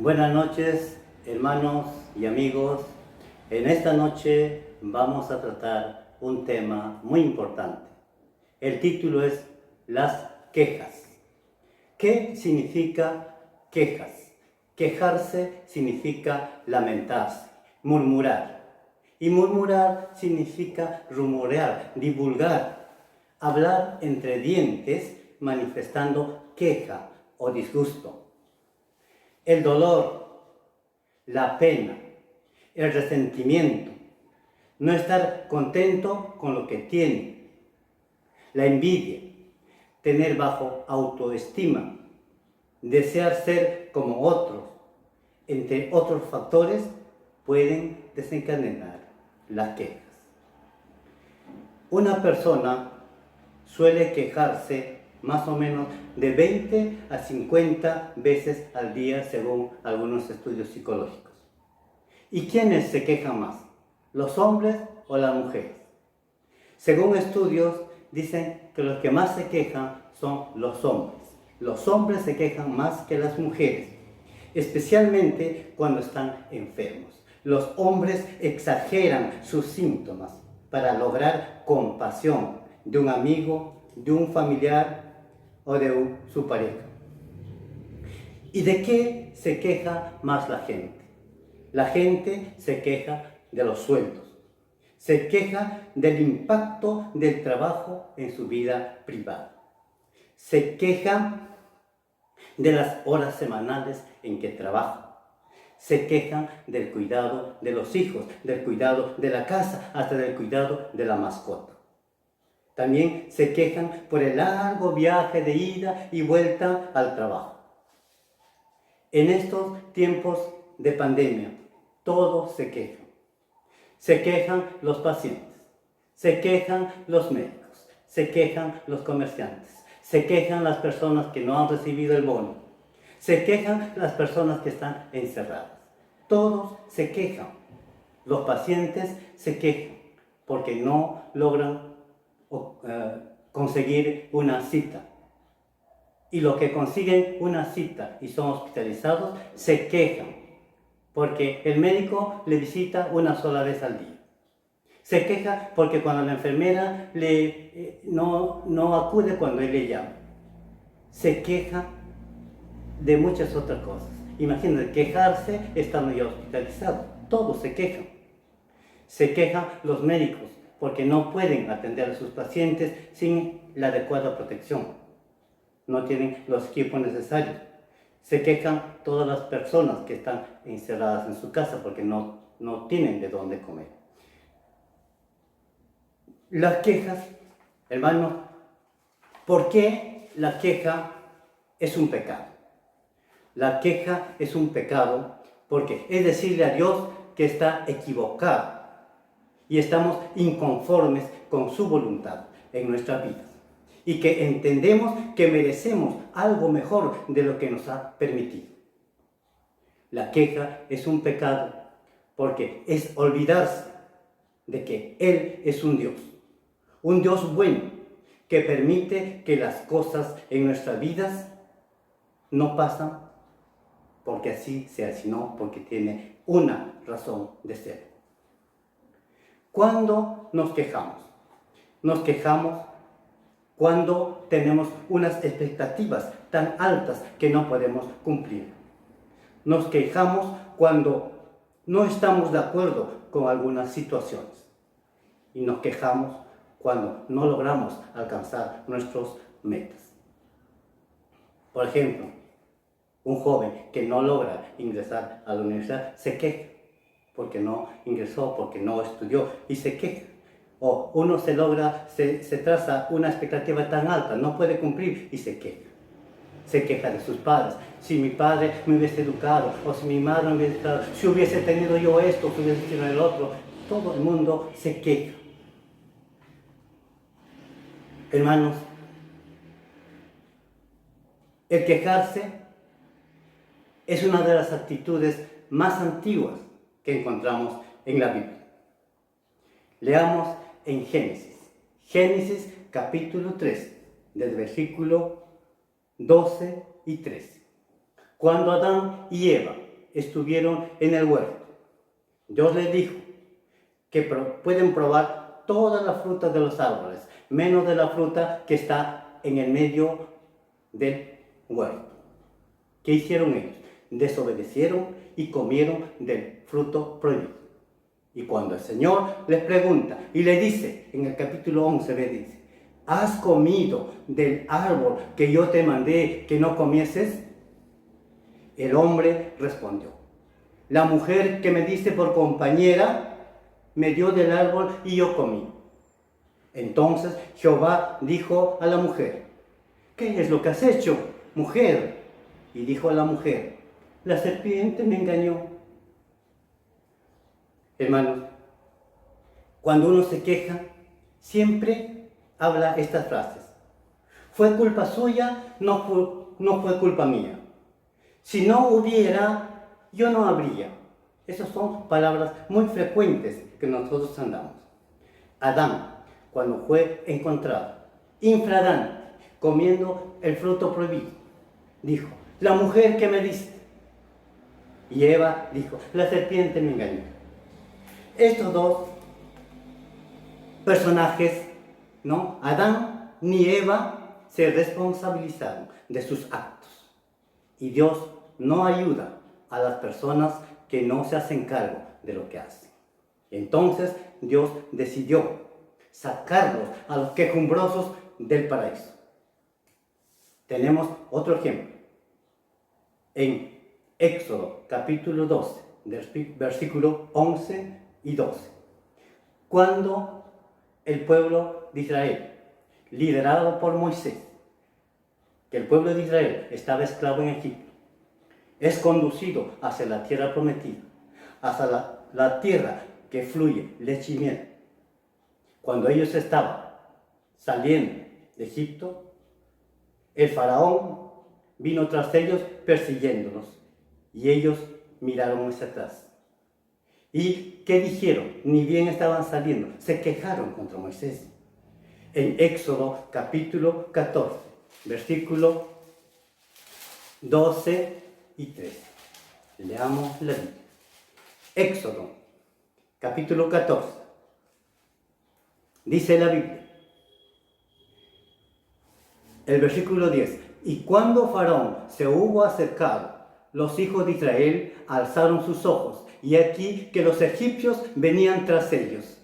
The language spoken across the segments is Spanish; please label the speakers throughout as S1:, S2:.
S1: Buenas noches, hermanos y amigos. En esta noche vamos a tratar un tema muy importante. El título es Las quejas. ¿Qué significa quejas? Quejarse significa lamentarse, murmurar. Y murmurar significa rumorear, divulgar, hablar entre dientes manifestando queja o disgusto. El dolor, la pena, el resentimiento, no estar contento con lo que tiene, la envidia, tener bajo autoestima, desear ser como otros, entre otros factores, pueden desencadenar las quejas. Una persona suele quejarse más o menos de 20 a 50 veces al día según algunos estudios psicológicos. ¿Y quiénes se quejan más? ¿Los hombres o las mujeres? Según estudios dicen que los que más se quejan son los hombres. Los hombres se quejan más que las mujeres, especialmente cuando están enfermos. Los hombres exageran sus síntomas para lograr compasión de un amigo, de un familiar o de su pareja. ¿Y de qué se queja más la gente? La gente se queja de los sueldos, se queja del impacto del trabajo en su vida privada, se queja de las horas semanales en que trabaja, se quejan del cuidado de los hijos, del cuidado de la casa, hasta del cuidado de la mascota. También se quejan por el largo viaje de ida y vuelta al trabajo. En estos tiempos de pandemia, todos se quejan. Se quejan los pacientes, se quejan los médicos, se quejan los comerciantes, se quejan las personas que no han recibido el bono, se quejan las personas que están encerradas. Todos se quejan. Los pacientes se quejan porque no logran conseguir una cita. Y los que consiguen una cita y son hospitalizados se quejan porque el médico le visita una sola vez al día. Se queja porque cuando la enfermera no acude cuando él le llama. Se queja de muchas otras cosas. Imagínense, quejarse estando ya hospitalizado. Todos se quejan. Se quejan los médicos porque no pueden atender a sus pacientes sin la adecuada protección. No tienen los equipos necesarios. Se quejan todas las personas que están encerradas en su casa porque no tienen de dónde comer. Las quejas, hermanos, ¿por qué la queja es un pecado? La queja es un pecado porque es decirle a Dios que está equivocado y estamos inconformes con su voluntad en nuestras vidas y que entendemos que merecemos algo mejor de lo que nos ha permitido. La queja es un pecado porque es olvidarse de que Él es un Dios bueno, que permite que las cosas en nuestras vidas no pasan porque así sea, sino porque tiene una razón de ser. ¿Cuándo nos quejamos? Nos quejamos cuando tenemos unas expectativas tan altas que no podemos cumplir. Nos quejamos cuando no estamos de acuerdo con algunas situaciones. Y nos quejamos cuando no logramos alcanzar nuestras metas. Por ejemplo, un joven que no logra ingresar a la universidad se queja porque no ingresó, porque no estudió y se queja. O uno se traza una expectativa tan alta, no puede cumplir y se queja. Se queja de sus padres. Si mi padre me hubiese educado, o si mi madre me hubiese educado, si hubiese tenido yo esto, si hubiese tenido el otro. Todo el mundo se queja. Hermanos, el quejarse es una de las actitudes más antiguas que encontramos en la Biblia. Leamos en Génesis capítulo 3, del versículo 12 y 13. Cuando Adán y Eva estuvieron en el huerto, Dios les dijo que pueden probar todas las frutas de los árboles, menos de la fruta que está en el medio del huerto. ¿Qué hicieron ellos? Desobedecieron y comieron del fruto prohibido. Y cuando el Señor les pregunta y le dice, en el capítulo 11 le dice, ¿has comido del árbol que yo te mandé que no comieses? El hombre respondió, la mujer que me diste por compañera me dio del árbol y yo comí. Entonces Jehová dijo a la mujer, ¿qué es lo que has hecho, mujer? Y dijo a la mujer, la serpiente me engañó. Hermanos, cuando uno se queja, siempre habla estas frases. ¿Fue culpa suya? No fue culpa mía. Si no hubiera, yo no habría. Esas son palabras muy frecuentes que nosotros andamos. Adán, cuando fue encontrado, infradán, comiendo el fruto prohibido, dijo, la mujer que me diste. Y Eva dijo, la serpiente me engañó. Estos dos personajes, ¿no? Adán ni Eva se responsabilizaron de sus actos. Y Dios no ayuda a las personas que no se hacen cargo de lo que hacen. Entonces Dios decidió sacarlos a los quejumbrosos del paraíso. Tenemos otro ejemplo. En Éxodo capítulo 12, versículo 11 y 12. Cuando el pueblo de Israel, liderado por Moisés, que el pueblo de Israel estaba esclavo en Egipto, es conducido hacia la tierra prometida, hacia la tierra que fluye leche y miel. Cuando ellos estaban saliendo de Egipto, el faraón vino tras ellos persiguiéndolos y ellos miraron hacia atrás. ¿Y qué dijeron? Ni bien estaban saliendo, se quejaron contra Moisés. En Éxodo capítulo 14, versículo 12 y 13. Leamos la Biblia. Éxodo capítulo 14. Dice la Biblia, el versículo 10, y cuando Faraón se hubo acercado, los hijos de Israel alzaron sus ojos, y aquí que los egipcios venían tras ellos,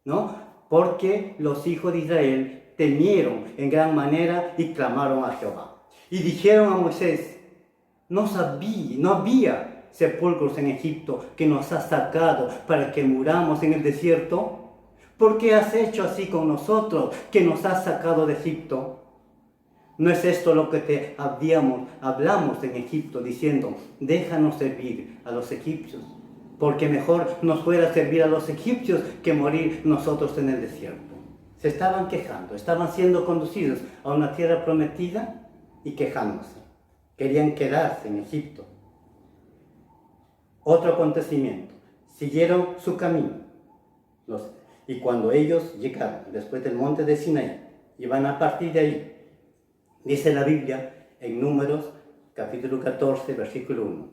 S1: ¿no? Porque los hijos de Israel temieron en gran manera y clamaron a Jehová. Y dijeron a Moisés, no había sepulcros en Egipto que nos has sacado para que muramos en el desierto. ¿Por qué has hecho así con nosotros, que nos has sacado de Egipto? ¿No es esto lo que te hablamos en Egipto, diciendo, déjanos servir a los egipcios? Porque mejor nos fuera servir a los egipcios que morir nosotros en el desierto. Se estaban quejando, estaban siendo conducidos a una tierra prometida y quejándose. Querían quedarse en Egipto. Otro acontecimiento, siguieron su camino. Y cuando ellos llegaron después del monte de Sinaí, iban a partir de ahí, dice la Biblia en Números capítulo 14, versículo 1.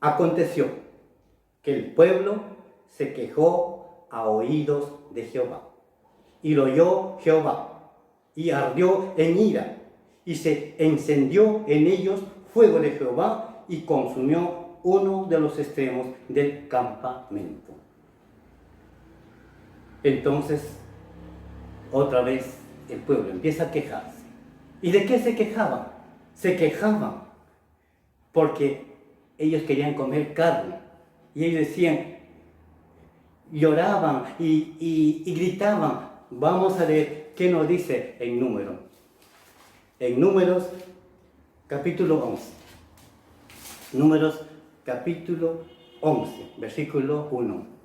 S1: Aconteció que el pueblo se quejó a oídos de Jehová. Y lo oyó Jehová, y ardió en ira, y se encendió en ellos fuego de Jehová, y consumió uno de los extremos del campamento. Entonces, otra vez el pueblo empieza a quejarse. ¿Y de qué se quejaban? Se quejaban porque ellos querían comer carne. Y ellos decían, lloraban y gritaban. Vamos a ver qué nos dice en Números. En Números capítulo 11. Números capítulo 11, versículo 1.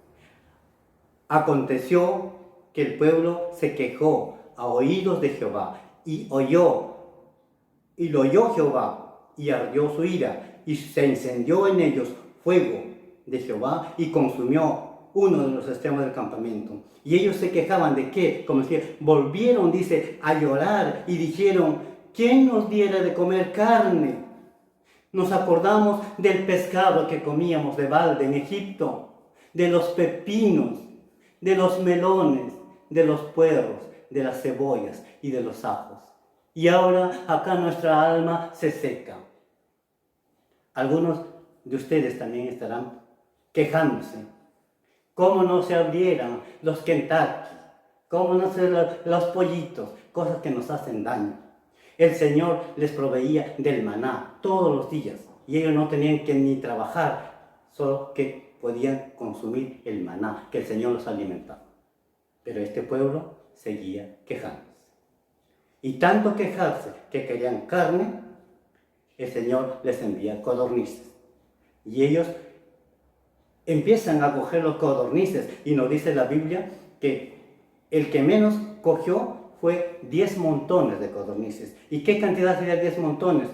S1: Aconteció que el pueblo se quejó a oídos de Jehová, y lo oyó Jehová, y ardió su ira, y se encendió en ellos fuego de Jehová, y consumió uno de los extremos del campamento. Y ellos se quejaban de qué, como si volvieron, dice, a llorar, y dijeron, ¿quién nos diera de comer carne? Nos acordamos del pescado que comíamos de balde en Egipto, de los pepinos, de los melones, de los puerros, de las cebollas y de los ajos. Y ahora acá nuestra alma se seca. Algunos de ustedes también estarán quejándose. ¿Cómo no se abrieran los Kentucky? ¿Cómo no se los pollitos? Cosas que nos hacen daño. El Señor les proveía del maná todos los días y ellos no tenían que ni trabajar, solo que podían consumir el maná que el Señor los alimentaba. Pero este pueblo seguía quejándose. Y tanto quejarse que querían carne, el Señor les envía codornices. Y ellos empiezan a coger los codornices y nos dice la Biblia que el que menos cogió fue 10 montones de codornices. ¿Y qué cantidad sería 10 montones?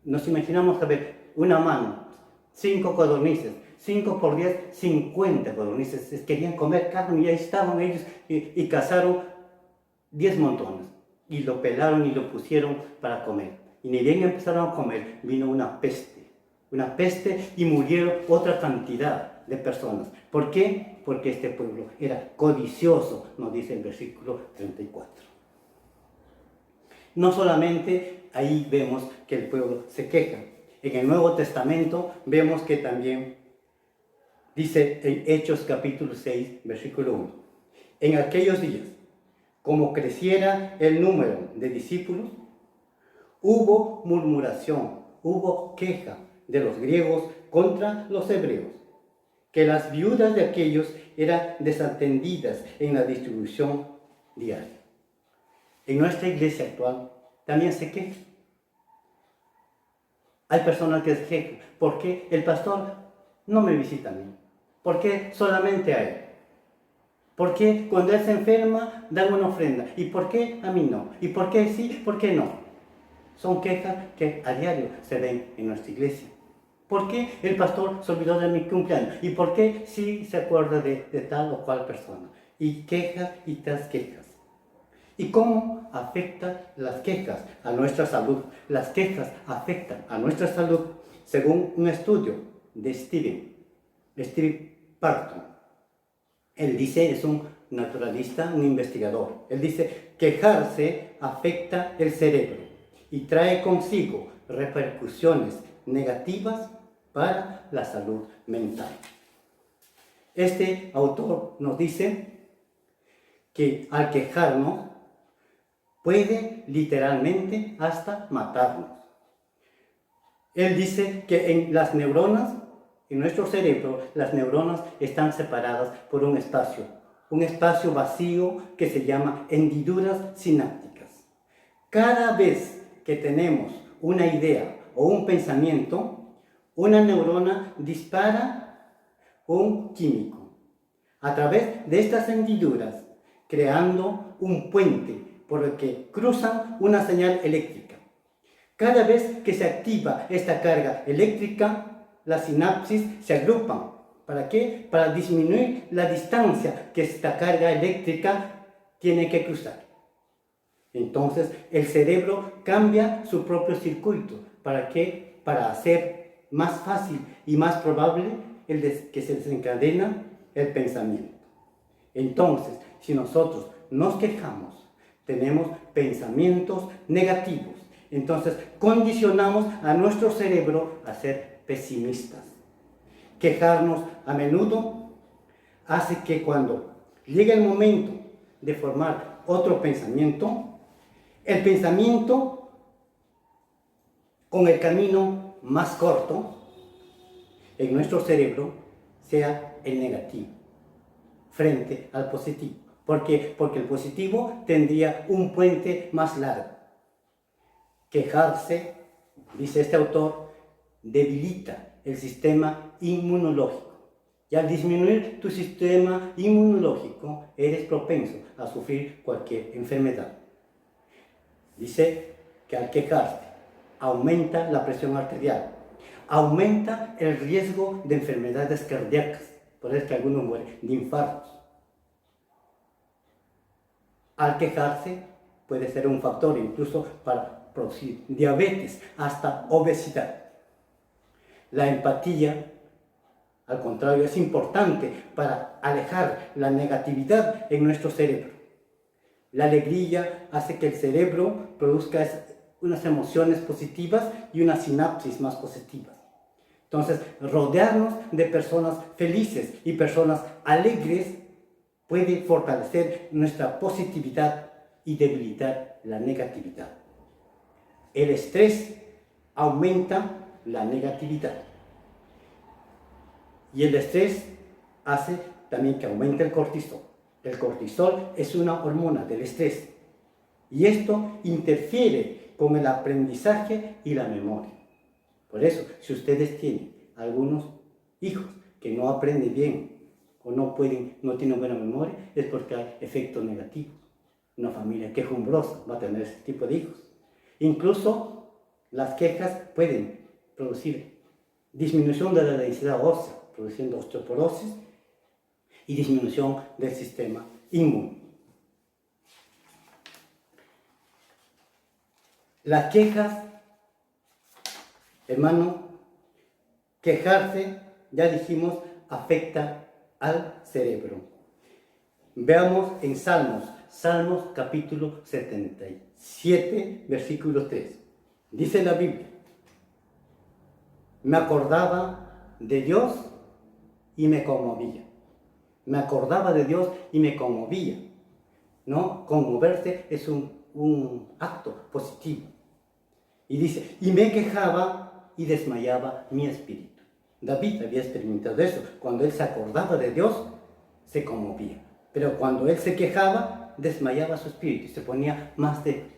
S1: Nos imaginamos, a ver, una mano, 5 codornices, 5 por 10, 50 codornices. Querían comer carne y ahí estaban ellos y cazaron 10 montones. Y lo pelaron y lo pusieron para comer. Y ni bien empezaron a comer, vino una peste y murieron otra cantidad de personas. ¿Por qué? Porque este pueblo era codicioso, nos dice el versículo 34. No solamente ahí vemos que el pueblo se queja. En el Nuevo Testamento vemos que también dice en Hechos capítulo 6, versículo 1. En aquellos días, como creciera el número de discípulos, hubo murmuración, hubo queja de los griegos contra los hebreos, que las viudas de aquellos eran desatendidas en la distribución diaria. En nuestra iglesia actual también se queja. Hay personas que se quejan. ¿Por qué el pastor no me visita a mí? ¿Por qué solamente a él? ¿Por qué cuando él se enferma dan una ofrenda? ¿Y por qué a mí no? ¿Y por qué sí? ¿Por qué no? Son quejas que a diario se ven en nuestra iglesia. ¿Por qué el pastor se olvidó de mi cumpleaños? ¿Y por qué sí se acuerda de tal o cual persona? Y quejas y tras quejas. ¿Y cómo afectan las quejas a nuestra salud? Las quejas afectan a nuestra salud según un estudio de Stephen Parton. Él dice, es un naturalista, un investigador. Él dice, quejarse afecta el cerebro y trae consigo repercusiones negativas para la salud mental. Este autor nos dice que al quejarnos puede literalmente hasta matarnos. Él dice que en las neuronas, en nuestro cerebro, las neuronas están separadas por un espacio vacío que se llama hendiduras sinápticas. Cada vez que tenemos una idea o un pensamiento, una neurona dispara un químico a través de estas hendiduras, creando un puente por el que cruzan una señal eléctrica. Cada vez que se activa esta carga eléctrica, las sinapsis se agrupan. ¿Para qué? Para disminuir la distancia que esta carga eléctrica tiene que cruzar. Entonces, el cerebro cambia su propio circuito. ¿Para qué? Para hacer más fácil y más probable que se desencadena el pensamiento. Entonces, si nosotros nos quejamos, tenemos pensamientos negativos. Entonces, condicionamos a nuestro cerebro a ser pesimistas. Quejarnos a menudo hace que cuando llegue el momento de formar otro pensamiento, el pensamiento con el camino más corto en nuestro cerebro sea el negativo frente al positivo. ¿Por qué? Porque el positivo tendría un puente más largo. Quejarse, dice este autor, debilita el sistema inmunológico. Y al disminuir tu sistema inmunológico, eres propenso a sufrir cualquier enfermedad. Dice que al quejarte, aumenta la presión arterial, aumenta el riesgo de enfermedades cardíacas, por eso es que algunos mueren de infartos. Al quejarse puede ser un factor incluso para producir diabetes, hasta obesidad. La empatía, al contrario, es importante para alejar la negatividad en nuestro cerebro. La alegría hace que el cerebro produzca unas emociones positivas y una sinapsis más positivas. Entonces, rodearnos de personas felices y personas alegres puede fortalecer nuestra positividad y debilitar la negatividad. El estrés aumenta la negatividad. Y el estrés hace también que aumente el cortisol. El cortisol es una hormona del estrés. Y esto interfiere con el aprendizaje y la memoria. Por eso, si ustedes tienen algunos hijos que no aprenden bien o no tienen buena memoria, es porque hay efectos negativos. Una familia quejumbrosa va a tener ese tipo de hijos. Incluso las quejas pueden producir disminución de la densidad ósea, produciendo osteoporosis y disminución del sistema inmune. Las quejas, hermano, quejarse, ya dijimos, afecta al cerebro. Veamos en Salmos capítulo 77, versículo 3. Dice la Biblia: me acordaba de Dios y me conmovía. Me acordaba de Dios y me conmovía. ¿No? Conmoverse es un acto positivo. Y dice, y me quejaba y desmayaba mi espíritu. David había experimentado eso. Cuando él se acordaba de Dios, se conmovía. Pero cuando él se quejaba, desmayaba su espíritu y se ponía más débil.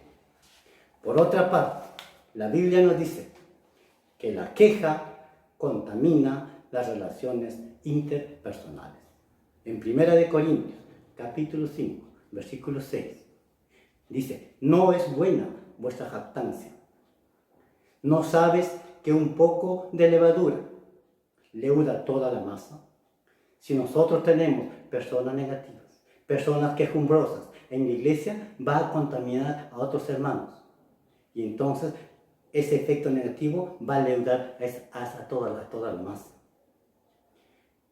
S1: Por otra parte, la Biblia nos dice que la queja contamina las relaciones interpersonales. En 1 Corintios, capítulo 5, versículo 6, dice, no es buena vuestra jactancia. ¿No sabes que un poco de levadura leuda toda la masa? Si nosotros tenemos personas negativas, personas quejumbrosas en la iglesia, va a contaminar a otros hermanos. Y entonces ese efecto negativo va a leudar a toda la masa.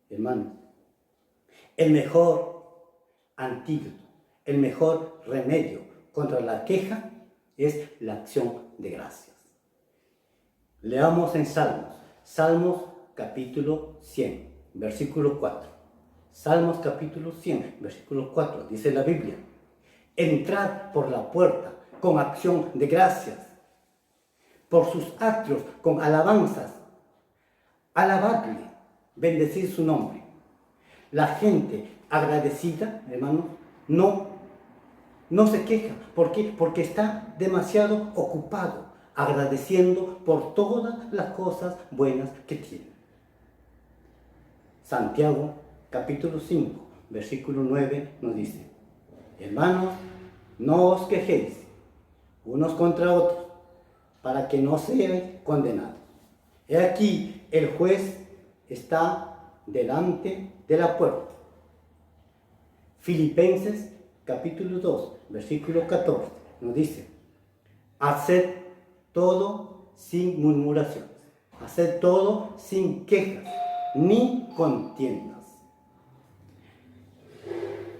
S1: Hermano, el mejor antídoto, el mejor remedio contra la queja es la acción de gracias. Leamos en Salmos capítulo 100, versículo 4. Salmos capítulo 100, versículo 4, dice la Biblia: entrad por la puerta con acción de gracias, por sus atrios con alabanzas, alabadle, bendecid su nombre. La gente agradecida, hermanos, no se queja. ¿Por qué? Porque está demasiado ocupado agradeciendo por todas las cosas buenas que tiene. Santiago, capítulo 5, versículo 9, nos dice: hermanos, no os quejéis unos contra otros, para que no seáis condenados. He aquí, el juez está delante de la puerta. Filipenses, capítulo 2, versículo 14, nos dice: haced todo sin murmuraciones, haced todo sin quejas, ni contiendas.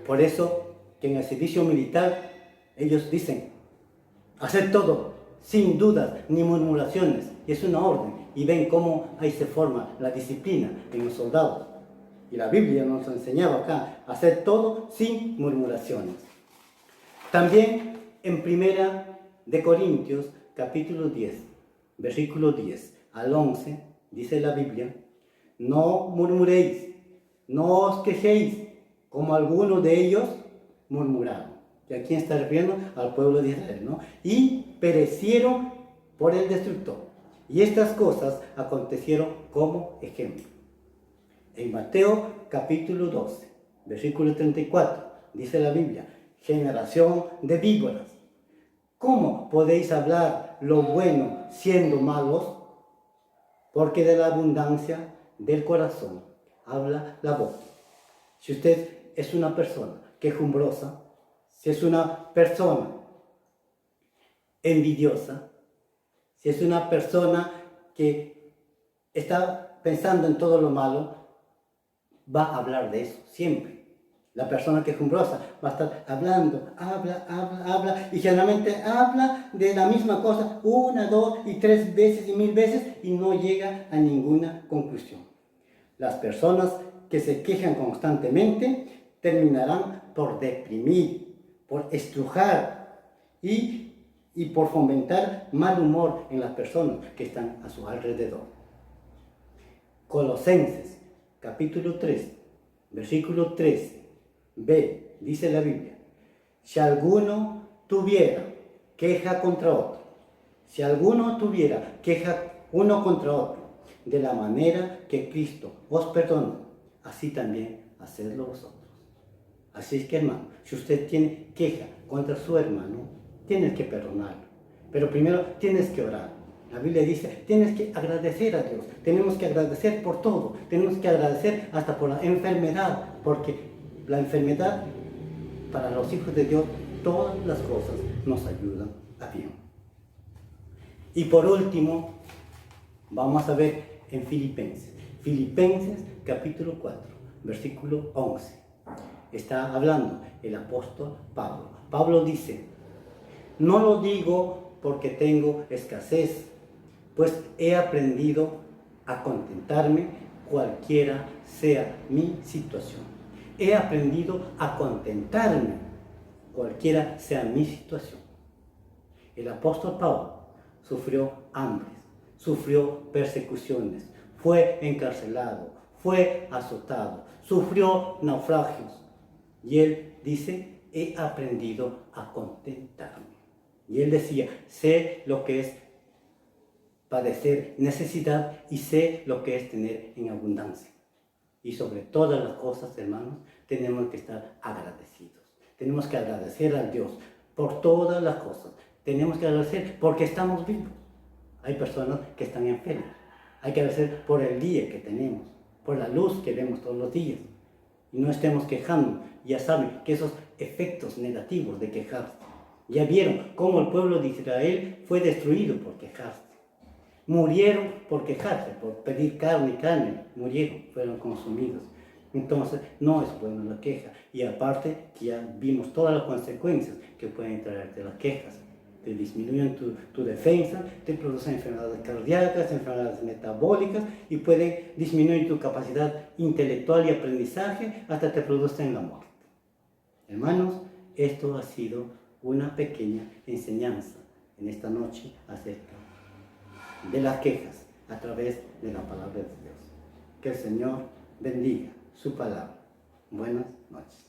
S1: Por eso que en el servicio militar ellos dicen, haced todo sin dudas ni murmuraciones, y es una orden, y ven cómo ahí se forma la disciplina en los soldados. Y la Biblia nos enseñaba acá, hacer todo sin murmuraciones. También en 1 Corintios capítulo 10, versículo 10 al 11, dice la Biblia: no murmuréis, no os quejéis, como algunos de ellos murmuraron. ¿Y a quién está refiriendo? Al pueblo de Israel, ¿no? Y perecieron por el destructor. Y estas cosas acontecieron como ejemplo. En Mateo capítulo 12, versículo 34, dice la Biblia: generación de víboras, ¿cómo podéis hablar lo bueno siendo malos? Porque de la abundancia del corazón habla la boca. Si usted es una persona quejumbrosa, si es una persona envidiosa, si es una persona que está pensando en todo lo malo, va a hablar de eso siempre. La persona quejumbrosa va a estar hablando, habla, y generalmente habla de la misma cosa 1, 2 y 3 veces y 1000 veces y no llega a ninguna conclusión. Las personas que se quejan constantemente terminarán por deprimir, por estrujar y por fomentar mal humor en las personas que están a su alrededor. Colosenses, capítulo 3, versículo 13b, dice la Biblia: si alguno tuviera queja contra otro, si alguno tuviera queja uno contra otro, de la manera que Cristo os perdona, así también hacedlo vosotros. Así es que, hermano, si usted tiene queja contra su hermano, tienes que perdonarlo. Pero primero tienes que orar. La Biblia dice, tienes que agradecer a Dios. Tenemos que agradecer por todo. Tenemos que agradecer hasta por la enfermedad, porque la enfermedad, para los hijos de Dios, todas las cosas nos ayudan a bien. Y por último, vamos a ver en Filipenses capítulo 4, versículo 11. Está hablando el apóstol Pablo. Pablo dice: no lo digo porque tengo escasez, pues he aprendido a contentarme cualquiera sea mi situación. He aprendido a contentarme cualquiera sea mi situación. El apóstol Pablo sufrió hambres, sufrió persecuciones, fue encarcelado, fue azotado, sufrió naufragios. Y él dice, he aprendido a contentarme. Y él decía, sé lo que es padecer necesidad y sé lo que es tener en abundancia. Y sobre todas las cosas, hermanos, tenemos que estar agradecidos. Tenemos que agradecer a Dios por todas las cosas. Tenemos que agradecer porque estamos vivos. Hay personas que están enfermas. Hay que agradecer por el día que tenemos, por la luz que vemos todos los días. Y no estemos quejando. Ya saben que esos efectos negativos de quejarse. Ya vieron cómo el pueblo de Israel fue destruido por quejarse. Murieron por quejarse, por pedir carne, murieron, fueron consumidos. Entonces, no es buena la queja. Y aparte, que ya vimos todas las consecuencias que pueden traerte las quejas. Te disminuyen tu defensa, te producen enfermedades cardíacas, enfermedades metabólicas y pueden disminuir tu capacidad intelectual y aprendizaje hasta te producen la muerte. Hermanos, esto ha sido una pequeña enseñanza en esta noche acerca de las quejas a través de la palabra de Dios. Que el Señor bendiga su palabra. Buenas noches.